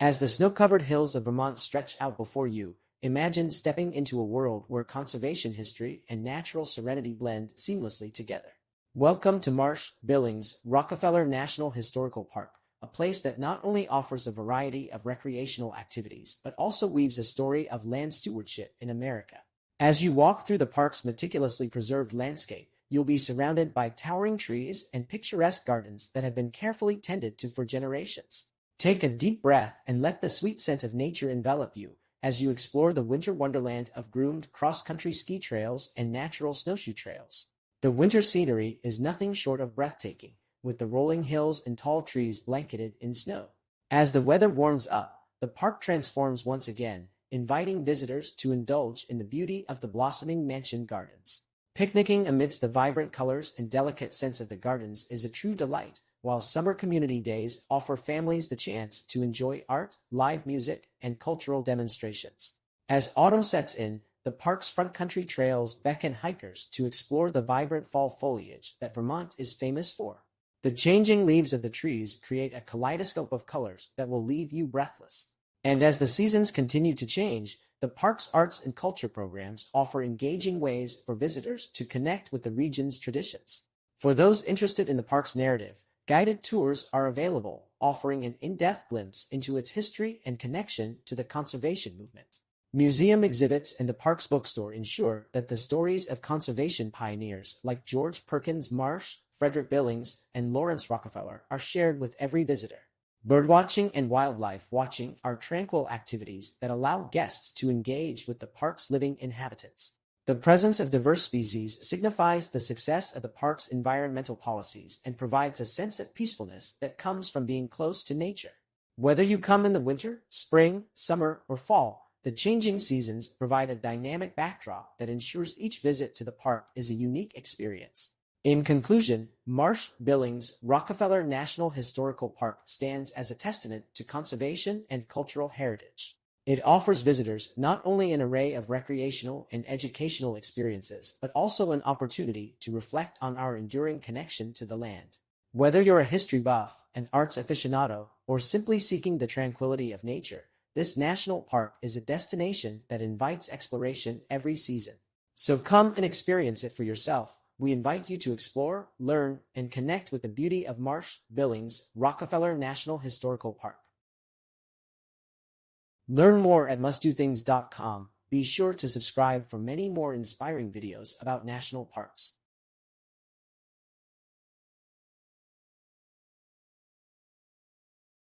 As the snow-covered hills of Vermont stretch out before you, imagine stepping into a world where conservation history and natural serenity blend seamlessly together. Welcome to Marsh-Billings-Rockefeller National Historical Park, a place that not only offers a variety of recreational activities but also weaves a story of land stewardship in America. As you walk through the park's meticulously preserved landscape, you'll be surrounded by towering trees and picturesque gardens that have been carefully tended to for generations. Take a deep breath and let the sweet scent of nature envelop you as you explore the winter wonderland of groomed cross-country ski trails and natural snowshoe trails. The winter scenery is nothing short of breathtaking, with the rolling hills and tall trees blanketed in snow. As the weather warms up, the park transforms once again, inviting visitors to indulge in the beauty of the blossoming mansion gardens. Picnicking amidst the vibrant colors and delicate scents of the gardens is a true delight, while summer community days offer families the chance to enjoy art, live music, and cultural demonstrations. As autumn sets in, the park's front country trails beckon hikers to explore the vibrant fall foliage that Vermont is famous for. The changing leaves of the trees create a kaleidoscope of colors that will leave you breathless. And as the seasons continue to change, the park's arts and culture programs offer engaging ways for visitors to connect with the region's traditions. For those interested in the park's narrative, guided tours are available, offering an in-depth glimpse into its history and connection to the conservation movement. Museum exhibits and the park's bookstore ensure that the stories of conservation pioneers like George Perkins Marsh, Frederick Billings, and Lawrence Rockefeller are shared with every visitor. Birdwatching and wildlife watching are tranquil activities that allow guests to engage with the park's living inhabitants. The presence of diverse species signifies the success of the park's environmental policies and provides a sense of peacefulness that comes from being close to nature. Whether you come in the winter, spring, summer, or fall, the changing seasons provide a dynamic backdrop that ensures each visit to the park is a unique experience. In conclusion, Marsh-Billings-Rockefeller National Historical Park stands as a testament to conservation and cultural heritage. It offers visitors not only an array of recreational and educational experiences, but also an opportunity to reflect on our enduring connection to the land. Whether you're a history buff, an arts aficionado, or simply seeking the tranquility of nature, this national park is a destination that invites exploration every season. So come and experience it for yourself. We invite you to explore, learn, and connect with the beauty of Marsh-Billings-Rockefeller National Historical Park. Learn more at mustdothings.com. Be sure to subscribe for many more inspiring videos about national parks.